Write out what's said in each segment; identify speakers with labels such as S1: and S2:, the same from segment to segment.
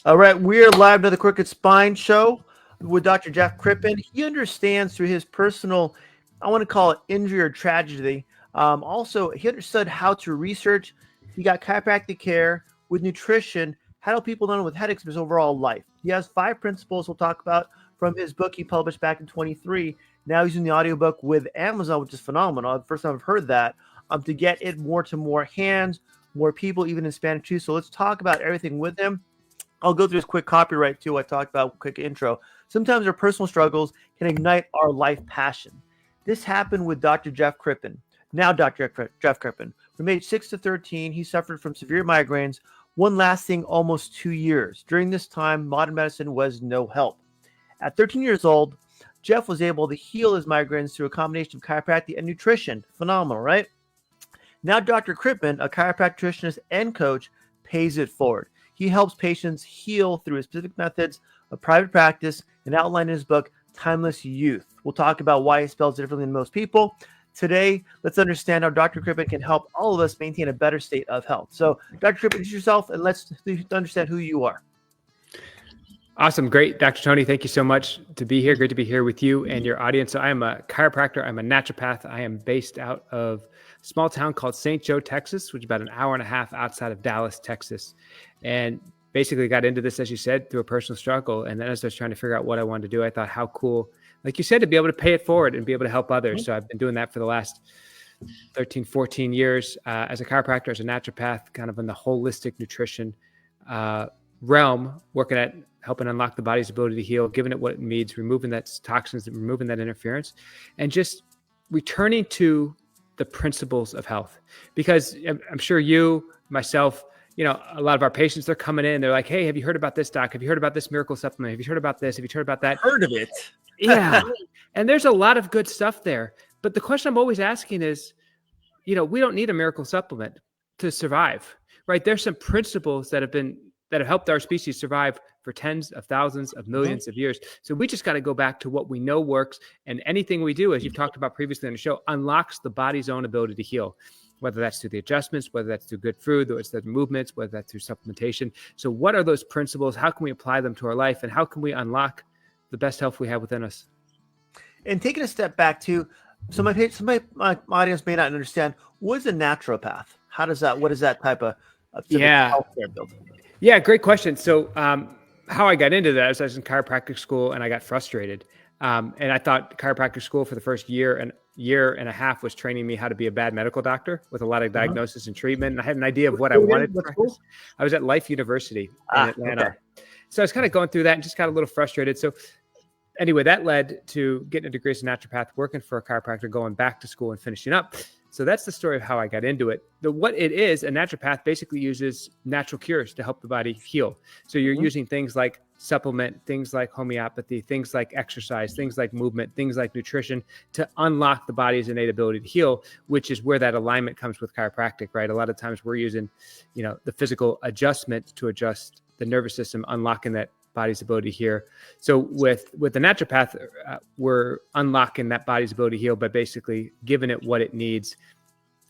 S1: All right, we're live to the Crooked Spine Show with Dr. Jeff Crippen. He understands through his personal, I want to call it injury or tragedy. Also, he understood how to research. He got chiropractic care with nutrition, how to help people not only with headaches, but his overall life. He has 5 principles we'll talk about from his book he published back in 23. Now he's in the audiobook with Amazon, which is phenomenal. The first time I've heard that, to get it more to more hands, more people, even in Spanish too. So let's talk about everything with him. I'll go through this quick copyright too. I talked about quick intro. Sometimes our personal struggles can ignite our life passion. This happened with Dr. Jeff Crippen. Now Dr. Jeff Crippen. From age 6 to 13, he suffered from severe migraines, one lasting almost 2 years. During this time, modern medicine was no help. At 13 years old, Jeff was able to heal his migraines through a combination of chiropractic and nutrition. Phenomenal, right? Now Dr. Crippen, a chiropractic nutritionist and coach, pays it forward. He helps patients heal through his specific methods of private practice and outlined in his book, Timeless Youth. We'll talk about why he spells differently than most people. Today, let's understand how Dr. Crippen can help all of us maintain a better state of health. So, Dr. Crippen, introduce yourself and let's understand who you are.
S2: Awesome. Great. Dr. Tony, thank you so much to be here. Great to be here with you and your audience. So I am a chiropractor. I'm a naturopath. I am based out of a small town called St. Joe, Texas, which is about an hour and a half outside of Dallas, Texas. And basically got into this, as you said, through a personal struggle. And then as I was trying to figure out what I wanted to do, I thought how cool, like you said, to be able to pay it forward and be able to help others. So I've been doing that for the last 13, 14 years as a chiropractor, as a naturopath, kind of in the holistic nutrition realm, working at helping unlock the body's ability to heal, giving it what it needs, removing that toxins, removing that interference, and just returning to the principles of health. Because I'm sure you, myself, a lot of our patients, they're coming in, they're like, hey, have you heard about this, doc? Have you heard about this miracle supplement? Have you heard about this? Have you heard about that?
S1: Heard of it.
S2: Yeah. And there's a lot of good stuff there. But the question I'm always asking is, we don't need a miracle supplement to survive, right? There's some principles that have helped our species survive for tens of thousands of millions of years. So we just got to go back to what we know works. And anything we do, as you've talked about previously on the show, unlocks the body's own ability to heal, whether that's through the adjustments, whether that's through good food, whether it's the movements, whether that's through supplementation. So what are those principles? How can we apply them to our life? And how can we unlock the best health we have within us?
S1: And taking a step back too, so my audience may not understand, what is a naturopath? What is that type of healthcare build?
S2: Yeah, great question. So how I got into that is I was in chiropractic school and I got frustrated. And I thought chiropractic school for the first year and a half was training me how to be a bad medical doctor with a lot of diagnosis and treatment. And I had an idea of what I wanted. I was at Life University in Atlanta. Okay. So I was kind of going through that and just got a little frustrated. So anyway, that led to getting a degree as a naturopath, working for a chiropractor, going back to school and finishing up. So that's the story of how I got into it. What it is, a naturopath basically uses natural cures to help the body heal. So you're using things like supplement, things like homeopathy, things like exercise, things like movement, things like nutrition to unlock the body's innate ability to heal, which is where that alignment comes with chiropractic, right? A lot of times we're using, the physical adjustment to adjust the nervous system, unlocking that body's ability to heal. So with the naturopath, we're unlocking that body's ability to heal by basically giving it what it needs: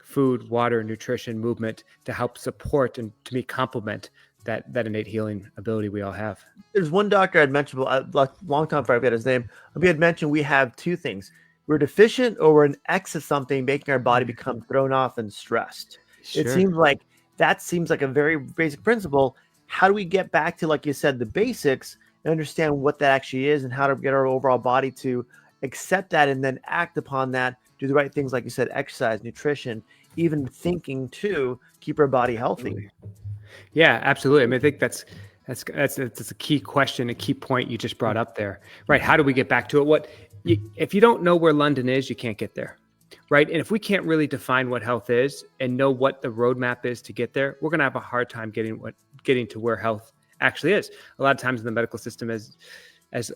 S2: food, water, nutrition, movement, to help support and to me complement that innate healing ability we all have.
S1: There's one doctor I'd mentioned a long time before I forget his name. We had mentioned we have two things: we're deficient or we're in excess of something, making our body become thrown off and stressed. Sure. It seems like a very basic principle. How do we get back to, like you said, the basics and understand what that actually is and how to get our overall body to accept that and then act upon that, do the right things, like you said, exercise, nutrition, even thinking to keep our body healthy?
S2: Yeah, absolutely. I mean, I think that's a key question, a key point you just brought up there, right? How do we get back to it? If you don't know where London is, you can't get there, right? And if we can't really define what health is and know what the roadmap is to get there, we're going to have a hard time getting to where health actually is. A lot of times in the medical system, as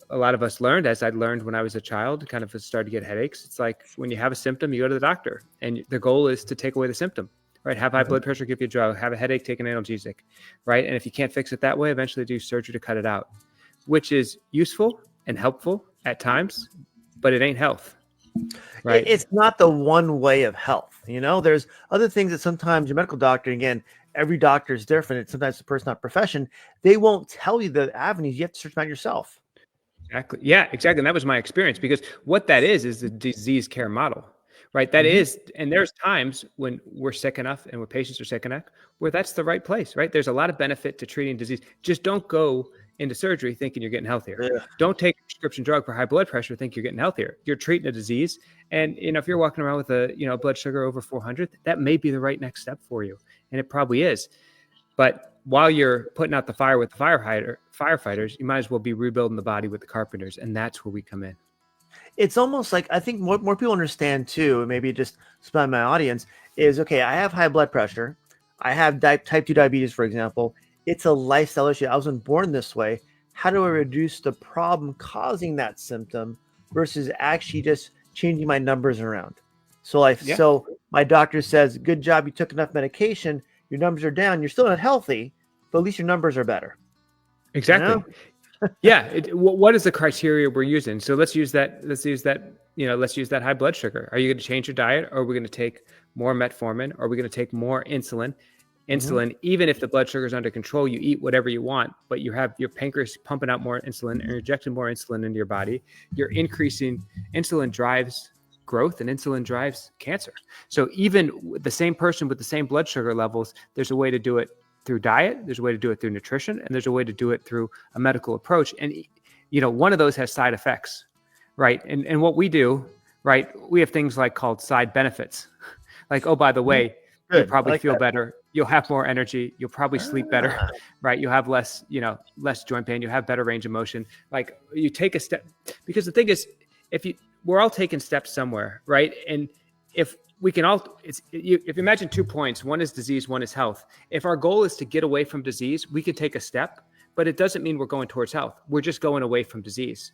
S2: a lot of us learned, as I learned when I was a child, kind of started to get headaches. It's like when you have a symptom, you go to the doctor, and the goal is to take away the symptom, right? Have high blood pressure, give you a drug. Have a headache, take an analgesic, right? And if you can't fix it that way, eventually do surgery to cut it out, which is useful and helpful at times, but it ain't health. Right.
S1: It's not the one way of health. There's other things that sometimes your medical doctor, again, every doctor is different. It's sometimes a person, not profession. They won't tell you the avenues. You have to search them out yourself.
S2: Exactly. Yeah, exactly. And that was my experience, because what that is the disease care model, right? That is, and there's times when we're sick enough and where patients are sick enough where that's the right place, right? There's a lot of benefit to treating disease. Just don't go into surgery thinking you're getting healthier.
S1: Yeah.
S2: Don't take a prescription drug for high blood pressure think you're getting healthier. You're treating a disease. And, if you're walking around with a, blood sugar over 400, that may be the right next step for you. And it probably is. But while you're putting out the fire with the firefighters, you might as well be rebuilding the body with the carpenters. And that's where we come in.
S1: It's almost like, I think more people understand too, and maybe just spend my audience is, okay, I have high blood pressure. I have type 2 diabetes, for example. It's a lifestyle issue. I wasn't born this way. How do I reduce the problem causing that symptom versus actually just changing my numbers around? So so my doctor says, good job, you took enough medication, your numbers are down, you're still not healthy, but at least your numbers are better.
S2: Exactly.
S1: You know?
S2: Yeah. What is the criteria we're using? So let's use that high blood sugar. Are you going to change your diet, or are we going to take more metformin? Or are we going to take more insulin? Even if the blood sugar is under control, you eat whatever you want, but you have your pancreas pumping out more insulin and injecting more insulin into your body. You're increasing insulin drives growth, and insulin drives cancer. So even the same person with the same blood sugar levels, there's a way to do it through diet, there's a way to do it through nutrition, and there's a way to do it through a medical approach. And, one of those has side effects, right? And what we do, right, we have things called side benefits. Like, oh, by the way, you'll probably feel better. You'll have more energy. You'll probably sleep better, right? You'll have less joint pain. You'll have better range of motion. Like, you take a step, because the thing is, we're all taking steps somewhere, right? And if we can all, if you imagine 2 points, one is disease, one is health. If our goal is to get away from disease, we can take a step, but it doesn't mean we're going towards health. We're just going away from disease,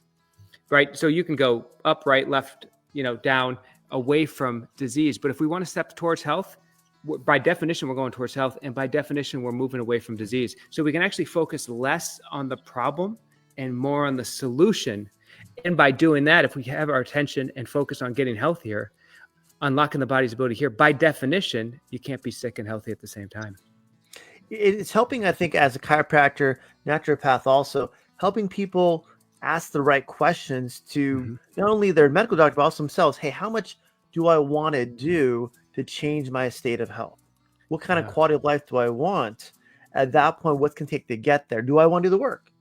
S2: right? So you can go up, right, left, down, away from disease. But if we want to step towards health, by definition, we're going towards health. And by definition, we're moving away from disease. So we can actually focus less on the problem and more on the solution. And by doing that, if we have our attention and focus on getting healthier, unlocking the body's ability here, by definition, you can't be sick and healthy at the same time.
S1: It's helping, I think, as a chiropractor, naturopath, also helping people ask the right questions to not only their medical doctor, but also themselves. Hey, how much do I want to do to change my state of health? What kind of quality of life do I want? At that point, what can take to get there? Do I want to do the work?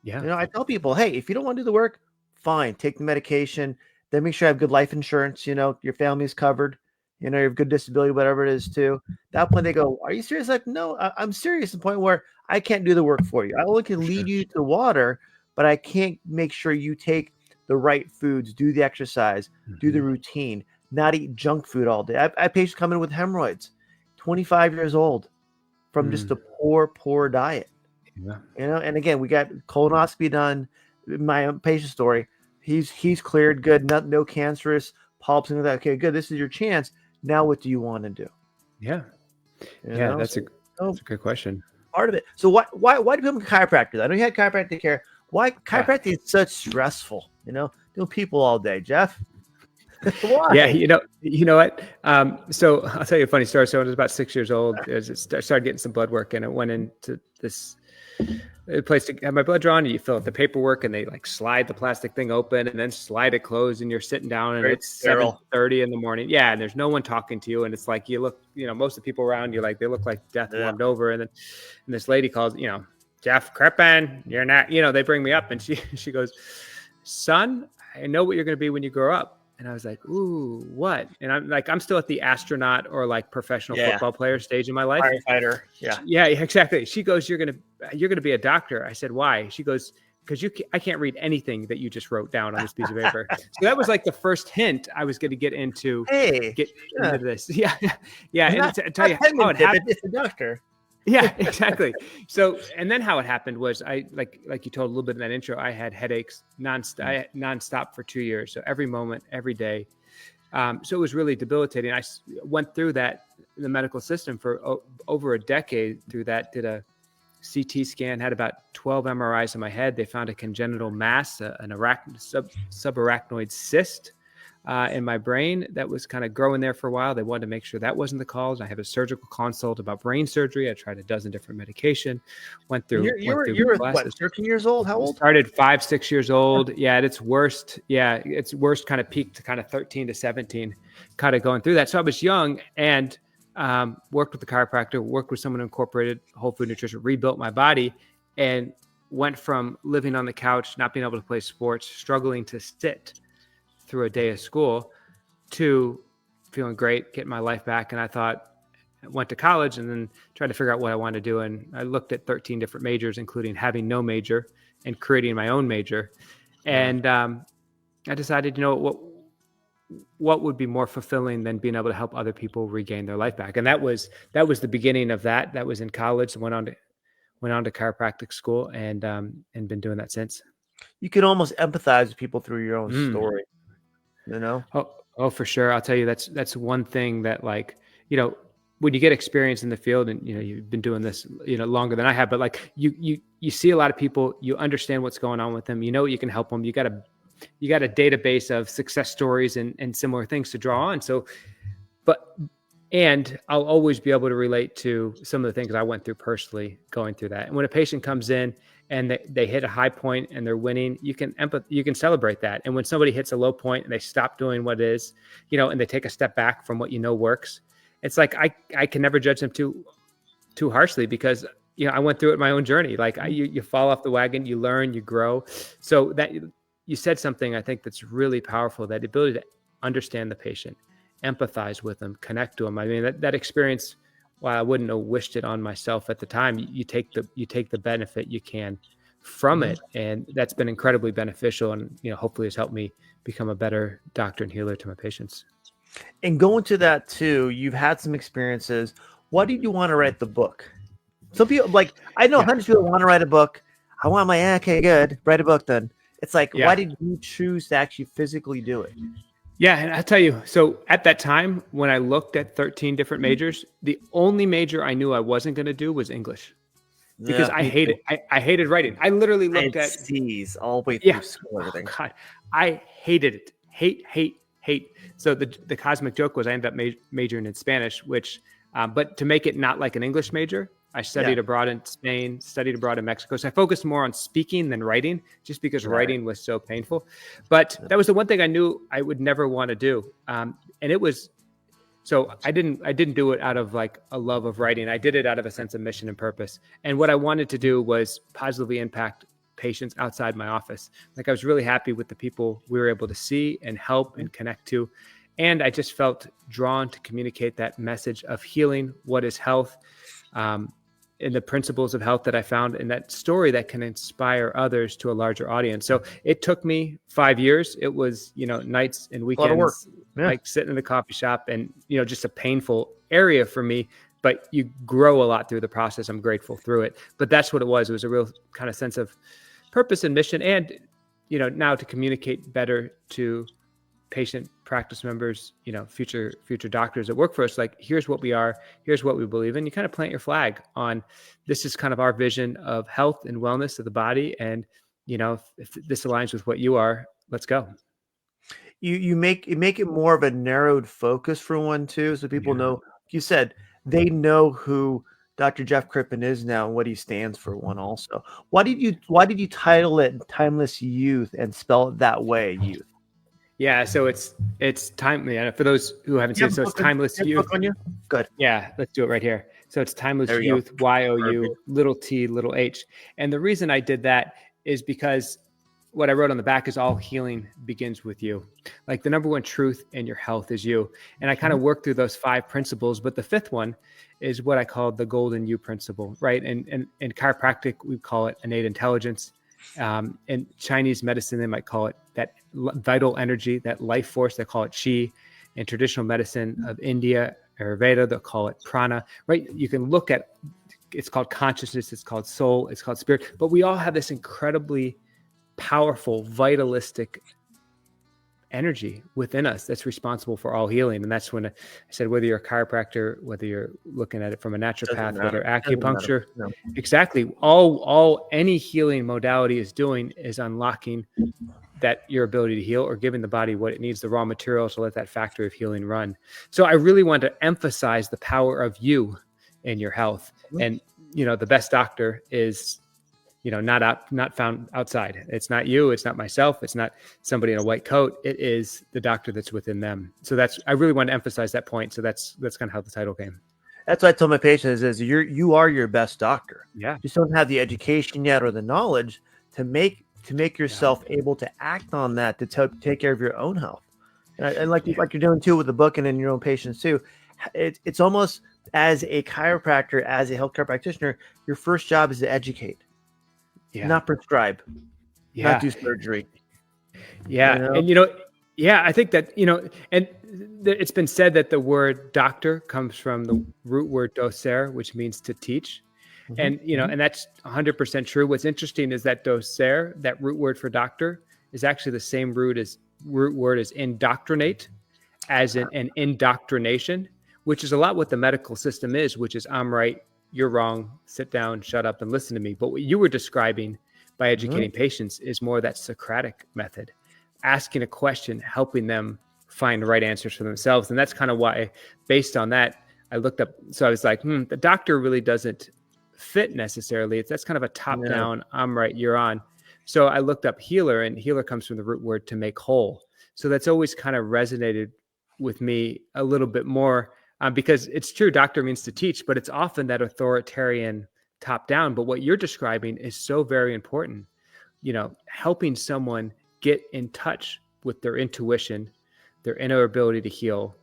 S2: Yeah.
S1: I tell people, hey, if you don't want to do the work, fine, take the medication. Then make sure you have good life insurance. Your family's covered. You have good disability, whatever it is too. At that point, they go, are you serious? Like, no, I'm serious to the point where I can't do the work for you. I only can lead you to water, but I can't make sure you take the right foods, do the exercise, do the routine, not eat junk food all day. I have patients come in with hemorrhoids, 25 years old, from just a poor diet.
S2: Yeah.
S1: And again, we got colonoscopy done. My own patient story. He's cleared, good, no cancerous polyps and that. Okay, good. This is your chance. Now, what do you want to do?
S2: Yeah, that's a good question.
S1: Part of it. So why do people become chiropractors? I know you had chiropractic care. Why chiropractic is such stressful? Doing people all day, Jeff. Why?
S2: Yeah, you know what? So I'll tell you a funny story. So I was about 6 years old. I started getting some blood work, and I went into this place to have my blood drawn. And you fill out the paperwork, and they slide the plastic thing open, and then slide it closed, and you're sitting down, and it's 7:30 in the morning. Yeah, and there's no one talking to you, and it's like you look, most of the people around you, they look like death warmed over, and this lady calls, Jeff Crippen, you're not, they bring me up, and she goes, son, I know what you're going to be when you grow up. And I was like, ooh, what? And I'm still at the astronaut or professional football player stage in my life.
S1: Firefighter. Yeah.
S2: Yeah, exactly. She goes, you're going to be a doctor. I said, why? She goes, because I can't read anything that you just wrote down on this piece of paper. So that was the first hint I was going to get into. Into this. Yeah. Yeah. And tell you how it happened.
S1: It's a doctor.
S2: Yeah, exactly. So, and then how it happened was I, like you told a little bit in that intro, I had headaches nonstop for 2 years. So every moment, every day. So it was really debilitating. I went through that in the medical system for over a decade through that, did a CT scan, had about 12 MRIs in my head. They found a congenital mass, an subarachnoid cyst. in my brain that was kind of growing there for a while. They wanted to make sure that wasn't the cause. I had a surgical consult about brain surgery. I tried a dozen different medication, went through
S1: What,
S2: classes.
S1: 13 years old? How old?
S2: Started 5, 6 years old. Yeah, at its worst. Yeah, its worst kind of peaked to kind of 13 to 17, kind of going through that. So I was young and worked with the chiropractor, worked with someone who incorporated whole food nutrition, rebuilt my body, and went from living on the couch, not being able to play sports, struggling to sit through a day of school, to feeling great, getting my life back. And I went to college and then tried to figure out what I wanted to do. And I looked at 13 different majors, including having no major and creating my own major. And I decided, what would be more fulfilling than being able to help other people regain their life back. And that was the beginning of that. That was in college. Went on to chiropractic school and been doing that since.
S1: You can almost empathize with people through your own story,
S2: Oh, for sure. I'll tell you, that's one thing that, like, when you get experience in the field and, you've been doing this, longer than I have, but like you see a lot of people, you understand what's going on with them, you can help them. You got a database of success stories and similar things to draw on. So, and I'll always be able to relate to some of the things I went through personally going through that. And when a patient comes in and they hit a high point and they're winning, you can celebrate that. And when somebody hits a low point and they stop doing what it is, and they take a step back from what works, it's like I can never judge them too harshly, because I went through it my own journey. Like you fall off the wagon, you learn, you grow. So that you said something I think that's really powerful, that ability to understand the patient, empathize with them, connect to them. I mean, that experience, while I wouldn't have wished it on myself at the time, you take the benefit you can from it. And that's been incredibly beneficial, and, hopefully has helped me become a better doctor and healer to my patients.
S1: And going to that too, you've had some experiences. Why did you want to write the book? Some people, I know hundreds of people want to write a book. I want okay, good. Write a book then. It's like, why did you choose to actually physically do it?
S2: Yeah, and I'll tell you, so at that time, when I looked at 13 different majors, the only major I knew I wasn't going to do was English, because I hated writing. I literally looked at
S1: C's all the way through school. Everything.
S2: Oh, God, I hated it. Hate. So the cosmic joke was I ended up majoring in Spanish, which, but to make it not like an English major, I studied abroad in Spain, studied abroad in Mexico. So I focused more on speaking than writing, just because writing was so painful. But that was the one thing I knew I would never want to do. And it was, so I didn't do it out of like a love of writing. I did it out of a sense of mission and purpose. And what I wanted to do was positively impact patients outside my office. Like, I was really happy with the people we were able to see and help and connect to. And I just felt drawn to communicate that message of healing, what is health, and the principles of health that I found in that story that can inspire others to a larger audience. So it took me 5 years. It was, nights and weekends, like sitting in the coffee shop, and, just a painful area for me, but you grow a lot through the process. I'm grateful through it, but that's what it was. It was a real kind of sense of purpose and mission. And, now to communicate better to patient practice members, future doctors that work for us, like, here's what we are, here's what we believe in. You kind of plant your flag on, this is kind of our vision of health and wellness of the body. And, if this aligns with what you are, let's go.
S1: You make it more of a narrowed focus for one too. So people know, you said, they know who Dr. Jeff Crippen is now and what he stands for. One also. Why did you title it Timeless Youth and spell it that way, youth?
S2: Yeah, so it's time. Yeah, for those who haven't seen it, so it's Timeless Youth.
S1: On you? Good.
S2: Yeah, let's do it right here. So it's Timeless Youth, YOU, little t, little h. And the reason I did that is because what I wrote on the back is all healing begins with you. Like, the number one truth in your health is you. And I kind of worked through those 5 principles, but the 5th one is what I call the golden you principle, right? And in chiropractic, we call it innate intelligence. In Chinese medicine, they might call it that vital energy, that life force. They call it qi. In traditional medicine of India, Ayurveda, they'll call it prana, right? You can look at, it's called consciousness, it's called soul, it's called spirit, but we all have this incredibly powerful, vitalistic energy within us that's responsible for all healing. And that's when I said, whether you're a chiropractor, whether you're looking at it from a naturopath, whether acupuncture, exactly, all any healing modality is doing is unlocking that your ability to heal, or giving the body what it needs, the raw materials to let that factory of healing run. So I really want to emphasize the power of you and your health. And, the best doctor is, not found outside. It's not you. It's not myself. It's not somebody in a white coat. It is the doctor that's within them. So I really want to emphasize that point. So that's kind of how the title came.
S1: That's what I tell my patients is you are your best doctor.
S2: Yeah.
S1: You just don't have the education yet or the knowledge to make yourself able to act on that, to take care of your own health. And like you're doing too with the book and in your own patients too. It's almost, as a chiropractor, as a healthcare practitioner, your first job is to educate, not prescribe, not do surgery.
S2: Yeah. And, I think that, and it's been said that the word doctor comes from the root word docere, which means to teach. And, and that's 100% true. What's interesting is that docere, that root word for doctor, is actually the same root word as indoctrinate, as in an indoctrination, which is a lot what the medical system is, which is I'm right, you're wrong, sit down, shut up and listen to me. But what you were describing by educating patients is more that Socratic method, asking a question, helping them find the right answers for themselves. And that's kind of why, based on that, I looked up. So I was like, the doctor really doesn't fit necessarily. That's kind of a top down, I'm right, you're on. So I looked up healer, and healer comes from the root word to make whole. So that's always kind of resonated with me a little bit more, because it's true, doctor means to teach, but it's often that authoritarian top down. But what you're describing is so very important, helping someone get in touch with their intuition, their inner ability to heal.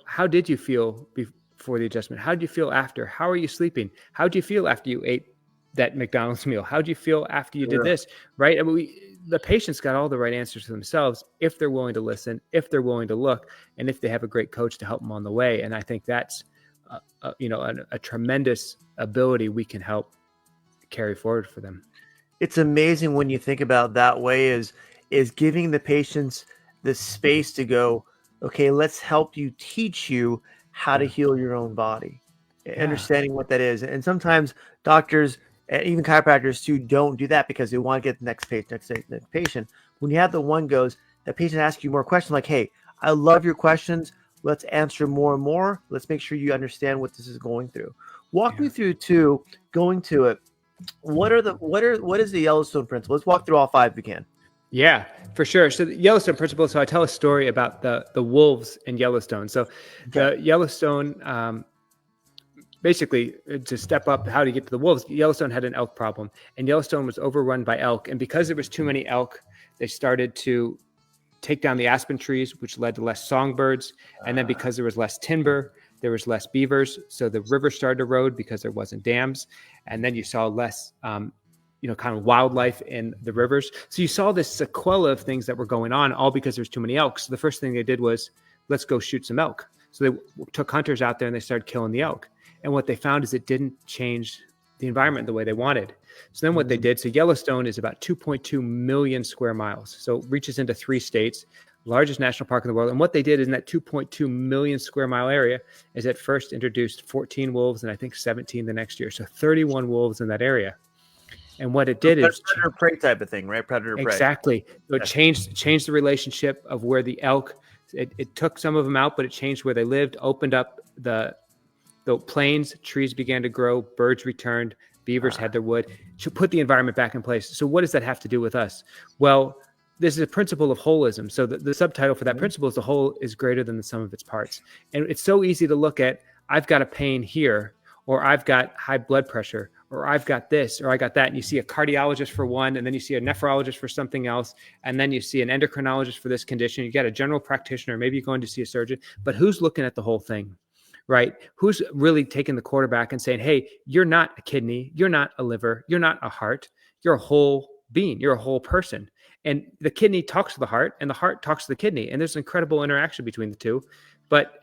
S2: How did you feel before the adjustment? How did you feel after? How are you sleeping? How did you feel after you ate that McDonald's meal? How did you feel after you did this? Right? I mean, the patients got all the right answers for themselves if they're willing to listen, if they're willing to look, and if they have a great coach to help them on the way. And I think that's a tremendous ability we can help carry forward for them.
S1: It's amazing when you think about that way, is giving the patients the space to go, okay, let's help you, teach you how to heal your own body, understanding what that is. And sometimes doctors and even chiropractors too don't do that because they want to get the next patient. When you have the one goes, that patient asks you more questions like, hey, I love your questions. Let's answer more and more. Let's make sure you understand what this is going through. Walk me through too, going to it. What is the Yellowstone Principle? Let's walk through all five if we can.
S2: Yeah, for sure. So the Yellowstone Principle. So I tell a story about the wolves in Yellowstone. So the Yellowstone, basically, to step up how to get to the wolves, Yellowstone had an elk problem, and Yellowstone was overrun by elk. And because there was too many elk, they started to take down the aspen trees, which led to less songbirds. And then because there was less timber, there was less beavers. So the river started to erode because there wasn't dams. And then you saw less, kind of wildlife in the rivers. So you saw this sequela of things that were going on, all because there's too many elk. So the first thing they did was, let's go shoot some elk. So they took hunters out there and they started killing the elk. And what they found is it didn't change the environment the way they wanted. So then what they did, so Yellowstone is about 2.2 million square miles. So it reaches into 3 states, largest national park in the world. And what they did in that 2.2 million square mile area is at first introduced 14 wolves and I think 17 the next year. So 31 wolves in that area. And what it did is
S1: predator prey type of thing, right? Predator prey.
S2: Exactly. So it changed the relationship of where the elk, it took some of them out, but it changed where they lived, opened up the plains, trees began to grow, birds returned, beavers had their wood, to put the environment back in place. So what does that have to do with us? Well, this is a principle of holism. So the subtitle for that principle is the whole is greater than the sum of its parts. And it's so easy to look at, I've got a pain here, or I've got high blood pressure, or I've got this, or I got that. And you see a cardiologist for one, and then you see a nephrologist for something else. And then you see an endocrinologist for this condition. You got a general practitioner, maybe you're going to see a surgeon, but who's looking at the whole thing? Right? Who's really taking the quarterback and saying, hey, you're not a kidney, you're not a liver, you're not a heart, you're a whole being, you're a whole person. And the kidney talks to the heart and the heart talks to the kidney. And there's an incredible interaction between the two, but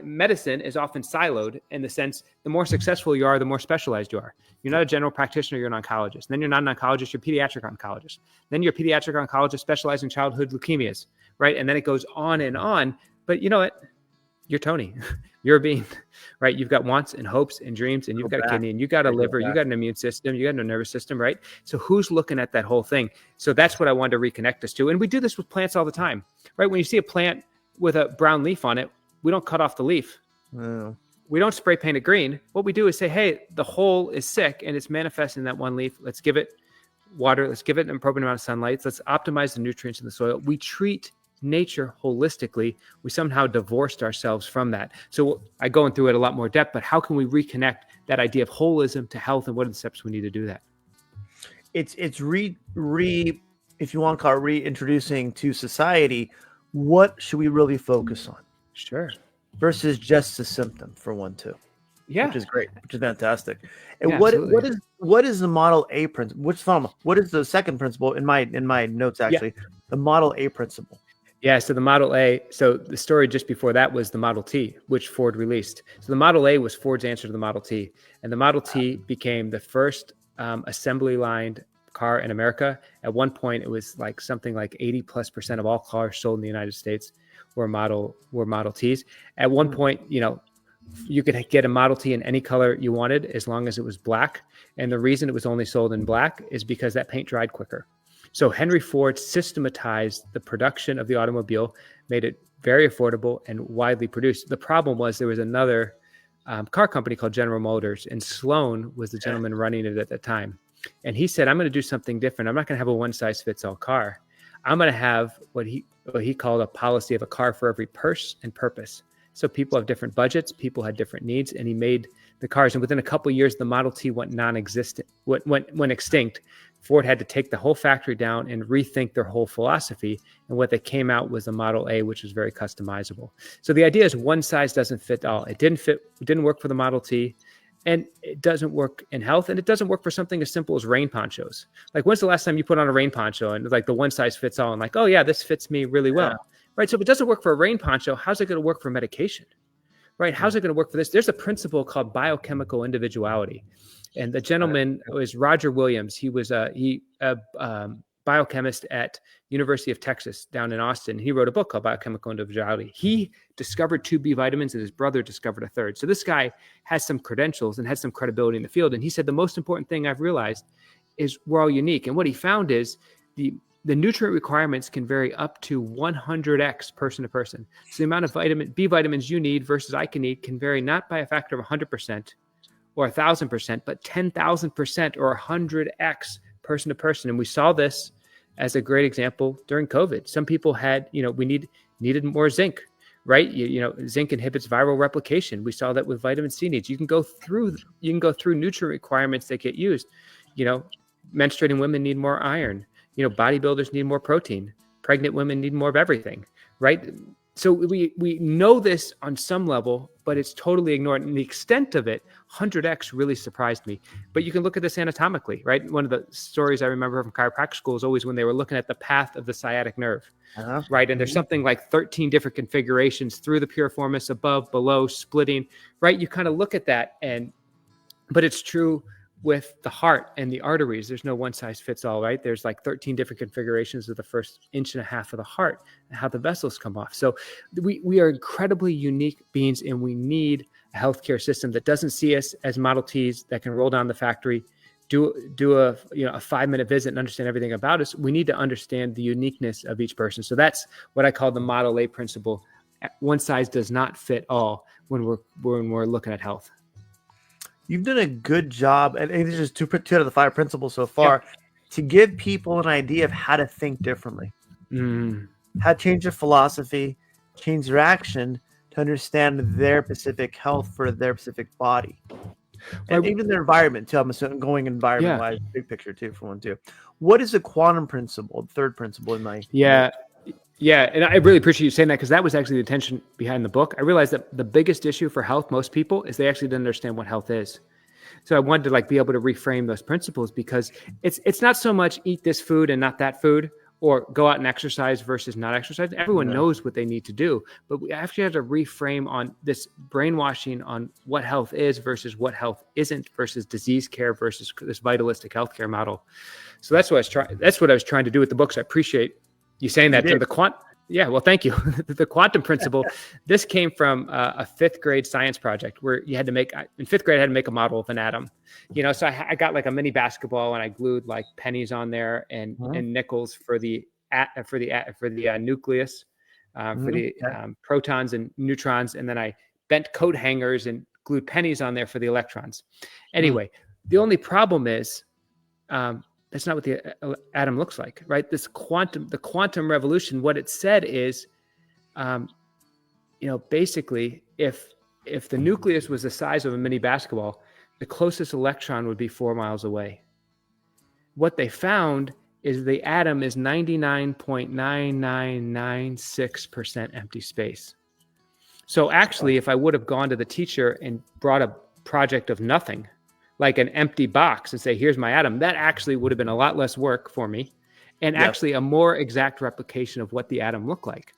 S2: medicine is often siloed in the sense, the more successful you are, the more specialized you are. You're not a general practitioner, you're an oncologist. Then you're not an oncologist, you're a pediatric oncologist. Then you're a pediatric oncologist specialized in childhood leukemias, right? And then it goes on and on. But you know what? you're Tony. You're a being, right? You've got wants and hopes and dreams, and you've got a kidney, and you got a liver, you got an immune system, you got a nervous system, right? So who's looking at that whole thing? So that's what I wanted to reconnect us to. And we do this with plants all the time, right? When you see a plant with a brown leaf on it, we don't cut off the leaf.
S1: Oh.
S2: We don't spray paint it green. What we do is say, hey, the whole is sick and it's manifesting in that one leaf. Let's give it water. Let's give it an appropriate amount of sunlight. Let's optimize the nutrients in the soil. We treat nature holistically. We somehow divorced ourselves from that. So I go into it a lot more depth, but how can we reconnect that idea of holism to health, and what are the steps we need to do that?
S1: It's if you want to call it reintroducing to society, what should we really focus on?
S2: Sure.
S1: Versus just a symptom for one too.
S2: Yeah.
S1: Which is great, which is fantastic. And
S2: Yeah,
S1: what is the Model A principle? What is the second principle in my notes actually? Yeah. The Model A principle.
S2: Yeah, so the Model A, so the story just before that was the Model T, which Ford released. So the Model A was Ford's answer to the Model T. And the Model T became the first assembly-lined car in America. At one point, it was like something like 80+% of all cars sold in the United States were Model Ts. At one point, you could get a Model T in any color you wanted as long as it was black. And the reason it was only sold in black is because that paint dried quicker. So Henry Ford systematized the production of the automobile, made it very affordable and widely produced. The problem was there was another car company called General Motors, and Sloan was the gentleman running it at the time. And he said, I'm going to do something different. I'm not going to have a one-size-fits-all car. I'm going to have what he called a policy of a car for every purse and purpose. So people have different budgets, people had different needs, and he made the cars. And within a couple of years, the Model T went non-existent, went extinct. Ford had to take the whole factory down and rethink their whole philosophy. And what they came out was the Model A, which was very customizable. So the idea is one size doesn't fit all. It didn't work for the Model T, and it doesn't work in health, and it doesn't work for something as simple as rain ponchos. Like, when's the last time you put on a rain poncho and like the one size fits all and like, oh yeah, this fits me really well, right? So if it doesn't work for a rain poncho, how's it going to work for medication, right? How's it going to work for this? There's a principle called biochemical individuality. And the gentleman was Roger Williams. He was a biochemist at University of Texas down in Austin. He wrote a book called Biochemical Individuality. He discovered 2 B vitamins, and his brother discovered a third. So this guy has some credentials and has some credibility in the field. And he said, the most important thing I've realized is we're all unique. And what he found is the nutrient requirements can vary up to 100x person to person. So the amount of B vitamins you need versus I can need can vary not by a factor of 100%, or 1,000%, but 10,000% or 100x person to person. And we saw this as a great example during COVID. Some people had, needed more zinc, right? Zinc inhibits viral replication. We saw that with vitamin C needs. You can go through nutrient requirements that get used. Menstruating women need more iron. Bodybuilders need more protein. Pregnant women need more of everything, right? So we know this on some level, but it's totally ignored. And the extent of it, 100x, really surprised me. But you can look at this anatomically, right? One of the stories I remember from chiropractic school is always when they were looking at the path of the sciatic nerve, right? And there's something like 13 different configurations through the piriformis, above, below, splitting, right? You kind of look at that, but it's true with the heart and the arteries. There's no one size fits all, right? There's like 13 different configurations of the first inch and a half of the heart and how the vessels come off. So we are incredibly unique beings, and we need a healthcare system that doesn't see us as Model Ts that can roll down the factory, do a 5-minute visit and understand everything about us. We need to understand the uniqueness of each person. So that's what I call the Model A principle. One size does not fit all when we're looking at health.
S1: You've done a good job, and this is 2 out of the 5 principles so far, to give people an idea of how to think differently, how to change their philosophy, change their action to understand their specific health for their specific body, and even their environment too. I'm assuming going environment-wise, big picture too for one too. What is the quantum principle, the 3rd principle in my
S2: Yeah, and I really appreciate you saying that, because that was actually the intention behind the book. I realized that the biggest issue for health, most people, is they actually didn't understand what health is. So I wanted to be able to reframe those principles, because it's not so much eat this food and not that food, or go out and exercise versus not exercise. Everyone knows what they need to do, but we actually have to reframe on this brainwashing on what health is versus what health isn't, versus disease care versus this vitalistic healthcare model. So that's what I was trying to do with the book. So I appreciate you saying that. So Yeah, well, thank you. The quantum principle, this came from a fifth grade science project where you had to make, in fifth grade, I had to make a model of an atom. So I got like a mini basketball and I glued like pennies on there and nickels for the nucleus, for the protons and neutrons, and then I bent coat hangers and glued pennies on there for the electrons. Anyway, the only problem is that's not what the atom looks like, right? The quantum revolution, what it said is, basically, if the nucleus was the size of a mini basketball, the closest electron would be 4 miles away. What they found is the atom is 99.9996% empty space. So actually, if I would have gone to the teacher and brought a project of nothing, like an empty box, and say, here's my atom, that actually would have been a lot less work for me, and actually a more exact replication of what the atom looked like.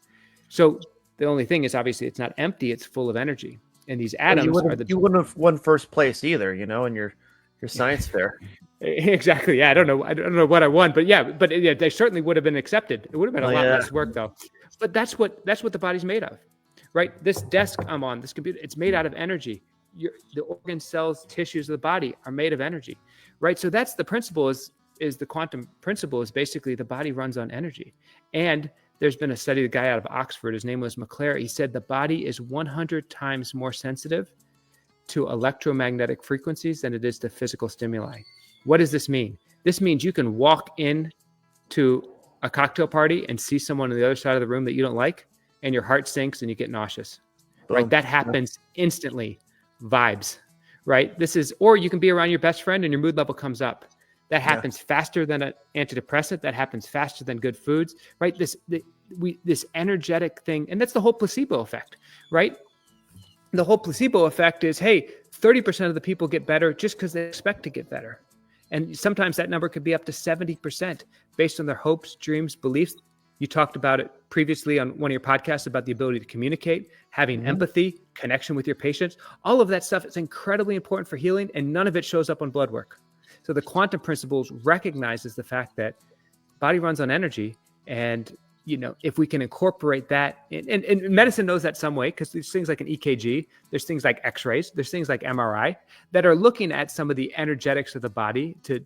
S2: So the only thing is, obviously, it's not empty, it's full of energy. And these atoms
S1: you wouldn't have won first place either, in your science fair.
S2: Exactly. Yeah, I don't know what I won, but they certainly would have been accepted. It would have been a lot less work though. But that's what the body's made of, right? This desk I'm on, this computer, it's made out of energy. The organ cells, tissues of the body are made of energy, right? So that's the principle. Is the quantum principle is basically the body runs on energy. And there's been a study, the guy out of Oxford, his name was McClare. He said the body is 100 times more sensitive to electromagnetic frequencies than it is to physical stimuli. What does this mean? This means you can walk in to a cocktail party and see someone on the other side of the room that you don't like, and your heart sinks and you get nauseous. Boom. Right? That happens instantly. Vibes, right? Or you can be around your best friend and your mood level comes up. That happens faster than an antidepressant. That happens faster than good foods, right? This energetic thing, and that's the whole placebo effect, right? The whole placebo effect is, hey, 30% of the people get better just because they expect to get better. And sometimes that number could be up to 70% based on their hopes, dreams, beliefs. You talked about it previously on one of your podcasts about the ability to communicate, having empathy, connection with your patients. All of that stuff is incredibly important for healing, and none of it shows up on blood work. So the quantum principles recognizes the fact that body runs on energy, and if we can incorporate that, and medicine knows that some way, because there's things like an EKG, there's things like X-rays, there's things like MRI that are looking at some of the energetics of the body to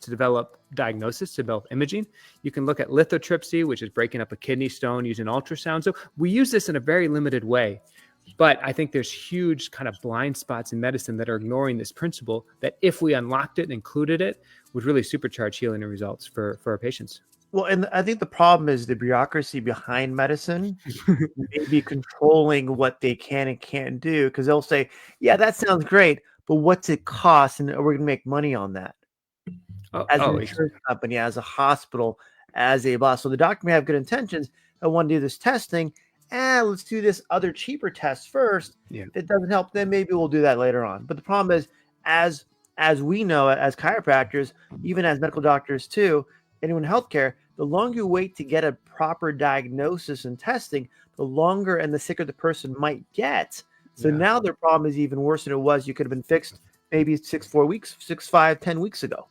S2: develop diagnosis, to develop imaging. You can look at lithotripsy, which is breaking up a kidney stone using ultrasound. So we use this in a very limited way. But I think there's huge kind of blind spots in medicine that are ignoring this principle that if we unlocked it and included it, would really supercharge healing and results for our patients.
S1: Well, and I think the problem is the bureaucracy behind medicine maybe controlling what they can and can't do, because they'll say, yeah, that sounds great, but what's it cost? And we're going to make money on that. As an insurance company, as a hospital, as a boss. So the doctor may have good intentions. I want to do this testing. Let's do this other cheaper test first. If it doesn't help, then maybe we'll do that later on. But the problem is, as we know, as chiropractors, even as medical doctors too, anyone in healthcare, the longer you wait to get a proper diagnosis and testing, the longer and the sicker the person might get. So now their problem is even worse than it was. You could have been fixed maybe 4 weeks, 6, 5, 10 weeks ago.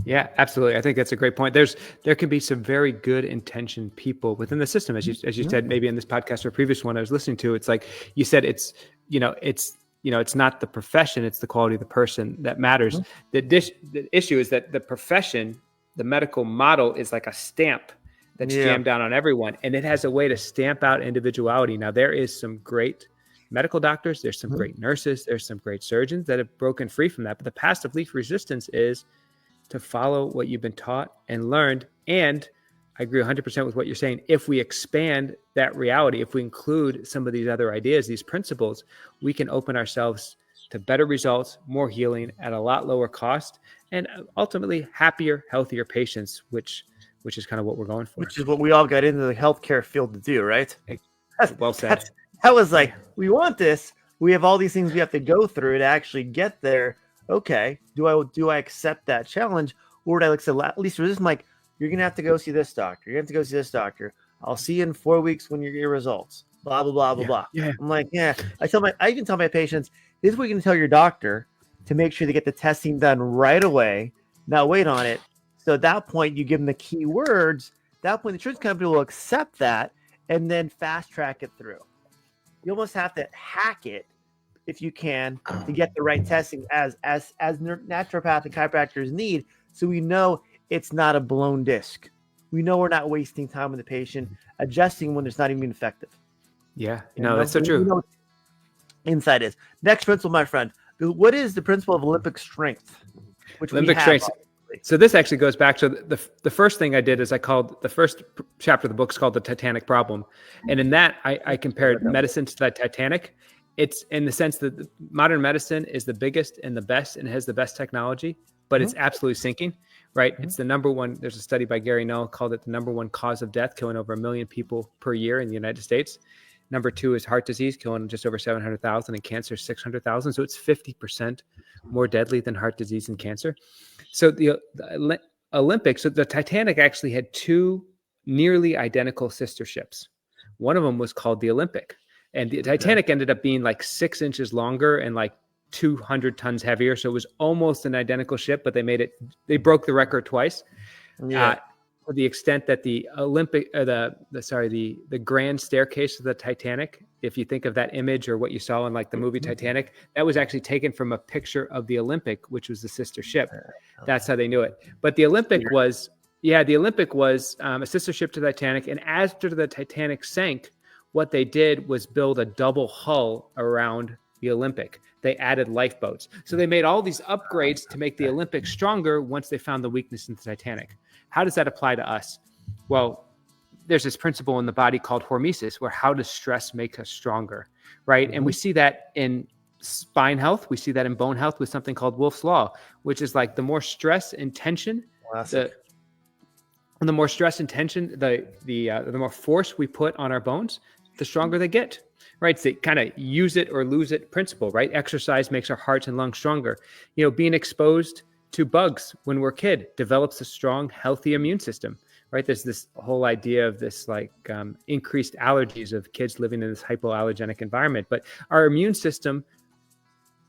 S2: Yeah, absolutely. I think that's a great point. There can be some very good intentioned people within the system, as you said, maybe in this podcast or previous one I was listening to. It's like you said, it's not the profession, it's the quality of the person that matters. The issue is that the profession, the medical model, is like a stamp that's jammed down on everyone, and it has a way to stamp out individuality. Now, there is some great medical doctors, there's some great nurses, there's some great surgeons that have broken free from that. But the path of least resistance is to follow what you've been taught and learned. And I agree 100% with what you're saying. If we expand that reality, if we include some of these other ideas, these principles, we can open ourselves to better results, more healing at a lot lower cost, and ultimately happier, healthier patients, which is kind of what we're going for.
S1: Which is what we all got into the healthcare field to do, right?
S2: Well said.
S1: That was like, we want this. We have all these things we have to go through to actually get there. Okay, do I accept that challenge, or would I say at least resist? I'm like, you're gonna have to go see this doctor. You're gonna have to go see this doctor. I'll see you in 4 weeks when you get your results. Blah blah blah blah blah.
S2: Yeah.
S1: I'm like, I even tell my patients, this is what you can tell your doctor to make sure they get the testing done right away, not wait on it. So at that point, you give them the key words. At that point, the insurance company will accept that, and then fast track it through. You almost have to hack it if you can to get the right testing as naturopathic chiropractors need, so we know it's not a blown disc. We know we're not wasting time with the patient adjusting when it's not even effective.
S2: Yeah, no, that's so
S1: We
S2: true.
S1: know what insight is. Next principle, my friend. What is the principle of Olympic strength? Which
S2: Olympic
S1: we have,
S2: strength. So this actually goes back to the first thing I did is I called the first chapter of the book is called The Titanic Problem. And in that, I compared medicine to the Titanic. It's in the sense that modern medicine is the biggest and the best and has the best technology, but it's absolutely sinking, right? It's the number one. There's a study by Gary Null called it the number one cause of death, killing over 1 million people per year in the United States. Number two is heart disease, killing just over 700,000, and cancer 600,000. So it's 50% more deadly than heart disease and cancer. So the Olympics, so the Titanic actually had two nearly identical sister ships. One of them was called the Olympic, and the Titanic ended up being like 6 inches longer and like 200 tons heavier. So it was almost an identical ship, but they broke the record twice.
S1: Yeah.
S2: To the extent that the Olympic, the grand staircase of the Titanic, if you think of that image or what you saw in like the movie Titanic, that was actually taken from a picture of the Olympic, which was the sister ship. That's how they knew it. But the Olympic was a sister ship to the Titanic. And after the Titanic sank, what they did was build a double hull around the Olympic. They added lifeboats. So they made all these upgrades to make the Olympic stronger once they found the weakness in the Titanic. How does that apply to us? Well, there's this principle in the body called hormesis, where how does stress make us stronger, right? And we see that in spine health. We see that in bone health with something called Wolff's Law, which is like the more stress and tension, the more force we put on our bones, the stronger they get, right? It's the kind of use it or lose it principle, right? Exercise makes our hearts and lungs stronger. Being exposed to bugs when we're a kid develops a strong, healthy immune system, right? There's this whole idea of this increased allergies of kids living in this hypoallergenic environment, but our immune system,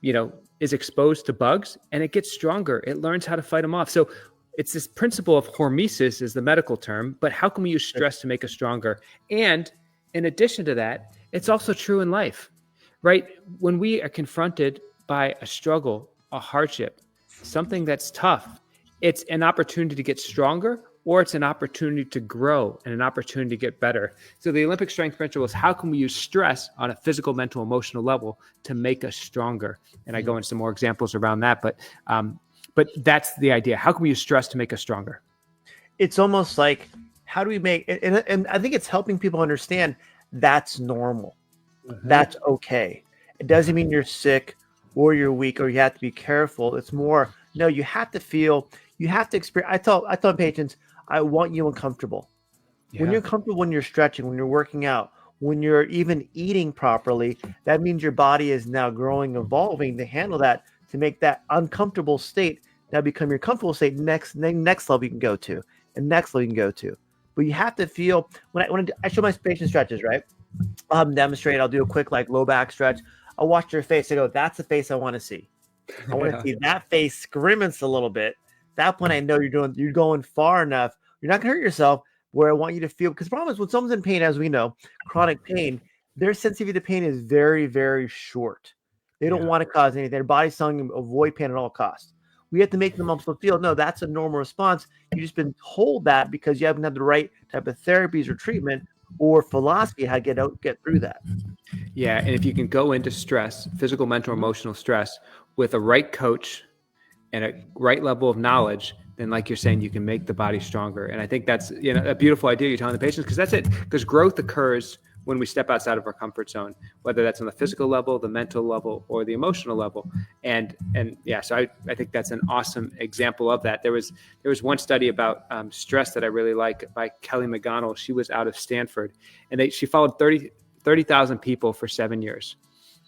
S2: is exposed to bugs and it gets stronger. It learns how to fight them off. So it's this principle of hormesis is the medical term, but how can we use stress to make us stronger? And in addition to that, it's also true in life, right? When we are confronted by a struggle, a hardship, something that's tough, it's an opportunity to get stronger, or it's an opportunity to grow and an opportunity to get better. So the Olympic strength principle is how can we use stress on a physical, mental, emotional level to make us stronger? And I go into some more examples around that, but that's the idea. How can we use stress to make us stronger?
S1: It's almost like, how do we make it? And I think it's helping people understand that's normal. That's okay. It doesn't mean you're sick or you're weak or you have to be careful. It's more, no, you have to feel, you have to experience. I tell patients, I want you uncomfortable. When you're comfortable, when you're stretching, when you're working out, when you're even eating properly, that means your body is now growing, evolving to handle that, to make that uncomfortable state now become your comfortable state. Next level you can go to, and next level you can go to. But you have to feel, when I show my patient stretches, right? I'll have them demonstrate. I'll do a quick low back stretch. I'll watch their face. I go, that's the face I want to see. I want to see that face grimace a little bit. That point I know you're going far enough. You're not gonna hurt yourself. Where I want you to feel, because the problem is when someone's in pain, as we know, chronic pain, their sensitivity to pain is very, very short. They don't want to cause anything. Their body's telling them avoid pain at all costs. We have to make them also feel, no, that's a normal response. You've just been told that because you haven't had the right type of therapies or treatment or philosophy how to get through that.
S2: Yeah, and if you can go into stress, physical, mental, emotional stress, with a right coach and a right level of knowledge, then like you're saying, you can make the body stronger. And I think that's a beautiful idea you're telling the patients, because that's it. Because growth occurs when we step outside of our comfort zone, whether that's on the physical level, the mental level, or the emotional level. And yeah, so I think that's an awesome example of that. There was one study about stress that I really like by Kelly McGonigal. She was out of Stanford, and she followed 30,000 people for 7 years.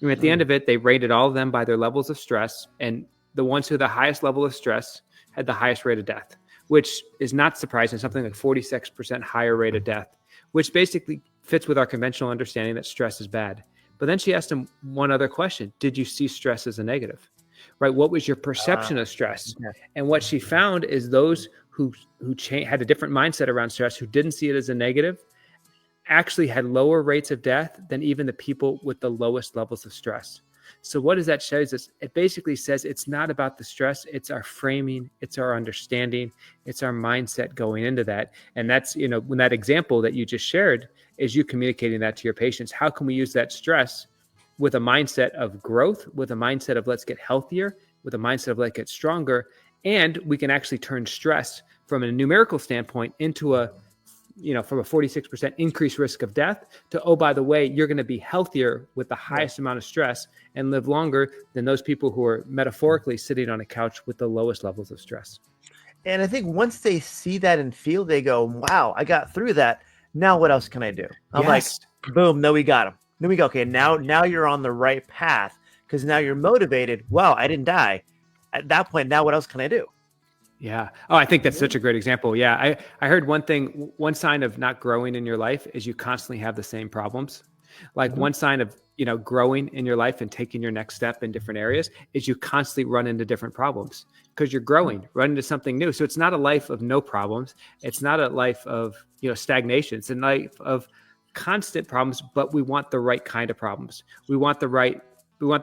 S2: And at the end of it, they rated all of them by their levels of stress, and the ones who had the highest level of stress had the highest rate of death, which is not surprising, something like 46% higher rate of death, which basically fits with our conventional understanding that stress is bad. But then she asked him one other question. Did you see stress as a negative? Right? What was your perception of stress? Yeah. And what she found is those who had a different mindset around stress, who didn't see it as a negative, actually had lower rates of death than even the people with the lowest levels of stress. So what does that show us? It basically says it's not about the stress, it's our framing, it's our understanding, it's our mindset going into that. And that's, when that example that you just shared is you communicating that to your patients. How can we use that stress with a mindset of growth, with a mindset of let's get healthier, with a mindset of let's get stronger, and we can actually turn stress from a numerical standpoint into from a 46% increased risk of death to, oh, by the way, you're going to be healthier with the highest amount of stress and live longer than those people who are metaphorically sitting on a couch with the lowest levels of stress.
S1: And I think once they see that and feel, they go, wow, I got through that. Now what else can I do? I'm like, boom, no, we got him. Then we go, okay, now you're on the right path because now you're motivated. Wow, I didn't die. At that point, now what else can I do?
S2: Yeah. Oh, I think that's such a great example. Yeah. I heard one sign of not growing in your life is you constantly have the same problems. Like one sign of, growing in your life and taking your next step in different areas is you constantly run into different problems because you're growing, run into something new. So it's not a life of no problems. It's not a life of, stagnation. It's a life of constant problems, but we want the right kind of problems. We want the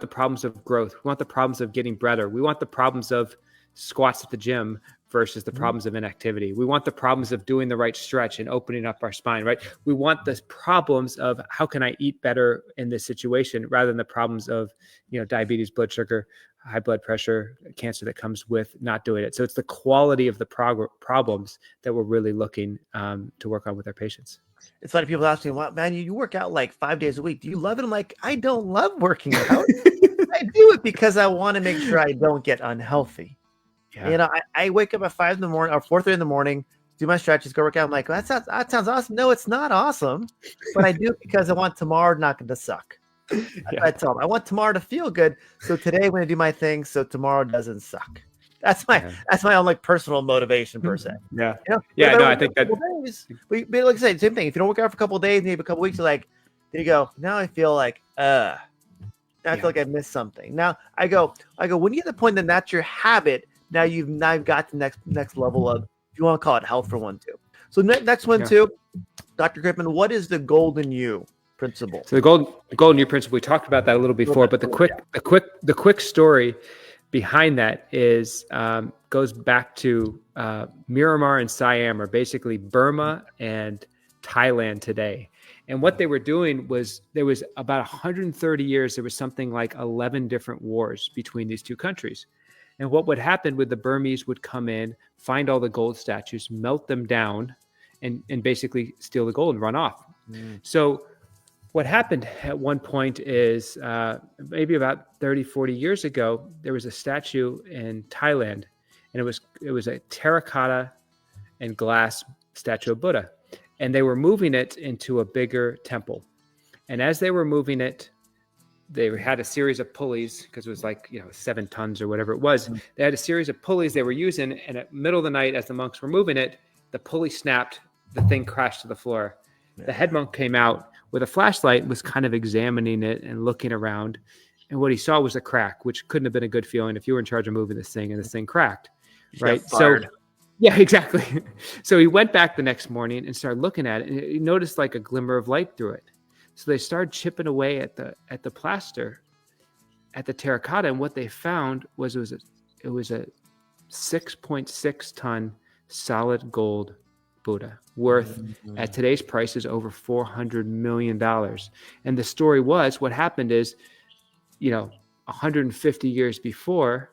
S2: problems of growth. We want the problems of getting better. We want the problems of squats at the gym versus the problems of inactivity. We want the problems of doing the right stretch and opening up our spine, right? We want the problems of how can I eat better in this situation rather than the problems of, diabetes, blood sugar, high blood pressure, cancer that comes with not doing it. So it's the quality of the problems that we're really looking to work on with our patients.
S1: It's like people ask me, well, man, you work out like 5 days a week. Do you love it? I'm like, I don't love working out. I do it because I want to make sure I don't get unhealthy. Yeah. I wake up at 5 in the morning or 4:30 in the morning, do my stretches, go work out. I'm like, well, that sounds awesome. No, it's not awesome, but I do it because I want tomorrow not to suck. I tell them I want tomorrow to feel good. So today I'm going to do my thing so tomorrow doesn't suck. That's my own personal motivation per se.
S2: Yeah. I think that.
S1: But like I said, same thing. If you don't work out for a couple of days, maybe a couple of weeks, you're like, there you go. Now I feel like, I feel like I missed something. Now I go. When you get to the point that that's your habit. Now you've got the next level of, if you want to call it health for one too. So next one too, Dr. Crippen, what is the golden you principle?
S2: So the golden you principle, we talked about that a little before, but the quick story behind that is goes back to Myanmar and Siam, or basically Burma and Thailand today. And what they were doing was there was about 130 years, there was something like 11 different wars between these two countries. And what would happen with the Burmese would come in, find all the gold statues, melt them down, and basically steal the gold and run off. So what happened at one point is maybe about 30, 40 years ago, there was a statue in Thailand, and it was a terracotta and glass statue of Buddha. And they were moving it into a bigger temple. And as they were moving it, they had a series of pulleys because it was 7 tons or whatever it was. They had a series of pulleys they were using. And at the middle of the night, as the monks were moving it, the pulley snapped, the thing crashed to the floor. Yeah. The head monk came out with a flashlight, was kind of examining it and looking around. And what he saw was a crack, which couldn't have been a good feeling if you were in charge of moving this thing and this thing cracked. Right. So yeah, exactly. So he went back the next morning and started looking at it, and he noticed a glimmer of light through it. So they started chipping away at the plaster, at the terracotta, and what they found was it was a 6.6 ton solid gold Buddha worth at today's prices over $400 million. And the story was, what happened is, 150 years before,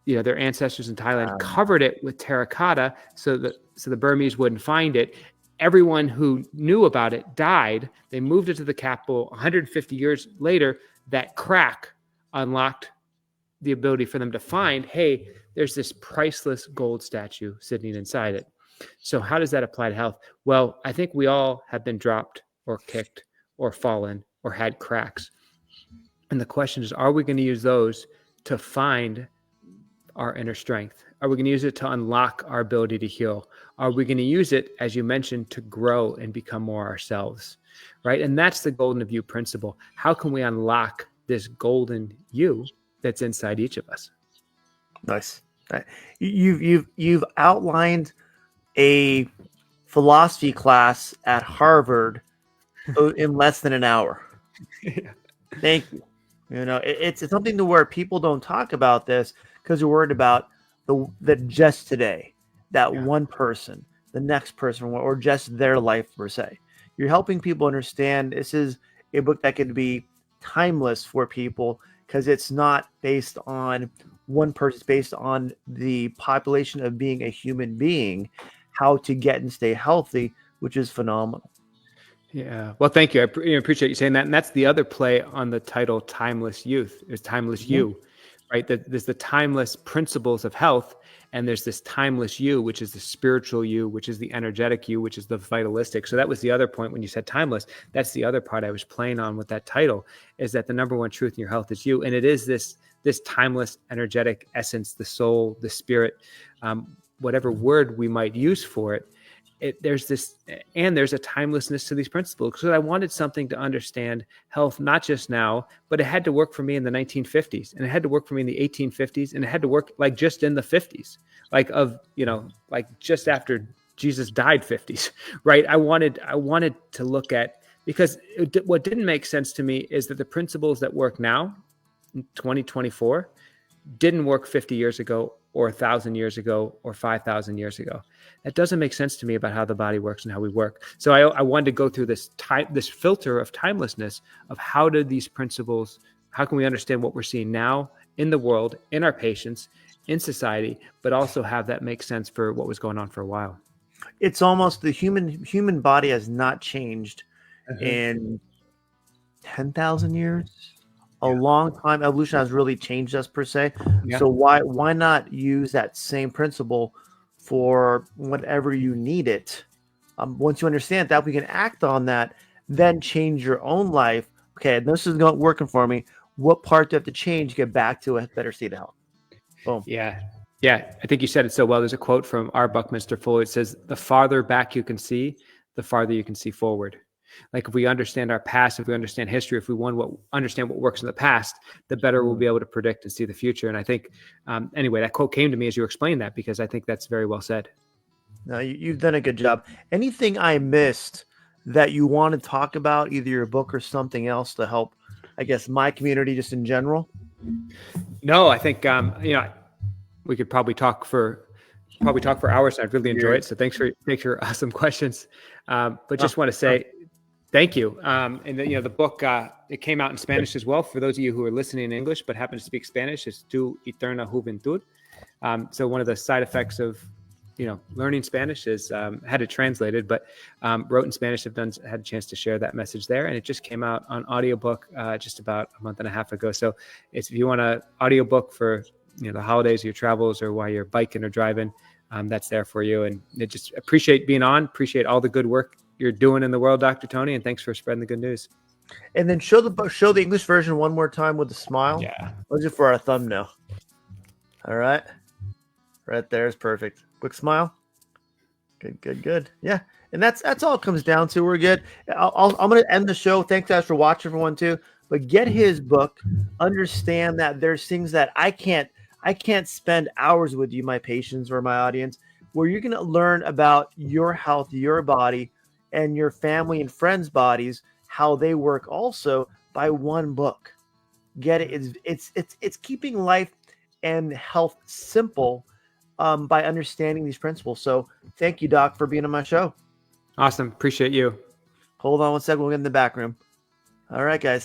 S2: their ancestors in Thailand covered it with terracotta so the Burmese wouldn't find it. Everyone who knew about it died. They moved it to the capital. 150 years later, that crack unlocked the ability for them to find, hey, there's this priceless gold statue sitting inside it. So how does that apply to health? Well, I think we all have been dropped or kicked or fallen or had cracks. And the question is, are we going to use those to find our inner strength? Are we going to use it to unlock our ability to heal? Are we going to use it, as you mentioned, to grow and become more ourselves, right? And that's the golden you principle. How can we unlock this golden you that's inside each of us?
S1: Nice. You've outlined a philosophy class at Harvard in less than an hour.
S2: Yeah.
S1: Thank you. It's something to where people don't talk about this because they're worried about the just today, that
S2: Yeah.
S1: one person, the next person, or just their life per se. You're helping people understand this is a book that could be timeless for people because it's not based on one person, it's based on the population of being a human being, how to get and stay healthy, which is phenomenal.
S2: Yeah. Well, thank you. Appreciate you saying that. And that's the other play on the title Timeless Youth is Timeless
S1: Mhm.
S2: You, right? That there's the timeless principles of health, and there's this timeless you, which is the spiritual you, which is the energetic you, which is the vitalistic. So that was the other point when you said timeless. That's the other part I was playing on with that title, is that the number one truth in your health is you. And it is this timeless energetic essence, the soul, the spirit, whatever word we might use for it. There's this, and there's a timelessness to these principles, because I wanted something to understand health, not just now, but it had to work for me in the 1950s, and it had to work for me in the 1850s, and it had to work like just in the 50s, like just after Jesus died 50s, right? I wanted to look at, because what didn't make sense to me is that the principles that work now in 2024 didn't work 50 years ago or 1,000 years ago or 5,000 years ago. That doesn't make sense to me about how the body works and how we work. So I wanted to go through this filter of timelessness of how do these principles, how can we understand what we're seeing now in the world, in our patients, in society, but also have that make sense for what was going on for a while.
S1: It's almost the human body has not changed in 10,000 years. A
S2: Yeah.
S1: long time. Evolution has really changed us per se.
S2: Yeah.
S1: So why not use that same principle for whatever you need it? Once you understand that, we can act on that, then change your own life. Okay, this is not working for me. What part do I have to change to get back to a better state of health? Boom.
S2: Yeah. Yeah. I think you said it so well. There's a quote from R. Buckminster Fuller. It says, "The farther back you can see, the farther you can see forward." Like if we understand our past, if we understand history, if we understand what works in the past, the better we'll be able to predict and see the future. And I think, anyway, that quote came to me as you explained that, because I think that's very well said.
S1: No, you've done a good job. Anything I missed that you want to talk about, either your book or something else to help, I guess, my community just in general?
S2: No, I think, we could probably talk for hours. I'd really enjoy
S1: Years.
S2: it. So thanks for awesome questions. But
S1: Oh,
S2: just want to say thank you. And the book, it came out in Spanish as well. For those of you who are listening in English but happen to speak Spanish, it's Tu Eterna Juventud. So one of the side effects of learning Spanish is had it translated, but wrote in Spanish. Had a chance to share that message there, and it just came out on audiobook just about a month and a half ago. So if you want an audiobook for the holidays, your travels, or while you're biking or driving, that's there for you. And I just appreciate being on. Appreciate all the good work you're doing in the world, Dr. Tony, and thanks for spreading the good news.
S1: And then show the English version one more time with a smile.
S2: Yeah.
S1: Let's do for our thumbnail. All right. Right there is perfect. Quick smile. Good. Yeah. And that's all it comes down to. We're good. I'm going to end the show. Thanks guys for watching, everyone too. But get his book. Understand that there's things that I can't spend hours with you, my patients or my audience, where you're going to learn about your health, your body, and your family and friends' bodies, how they work also by one book. Get it? It's keeping life and health simple by understanding these principles. So thank you, Doc, for being on my show.
S2: Awesome. Appreciate you.
S1: Hold on one second. We'll get in the back room. All right, guys.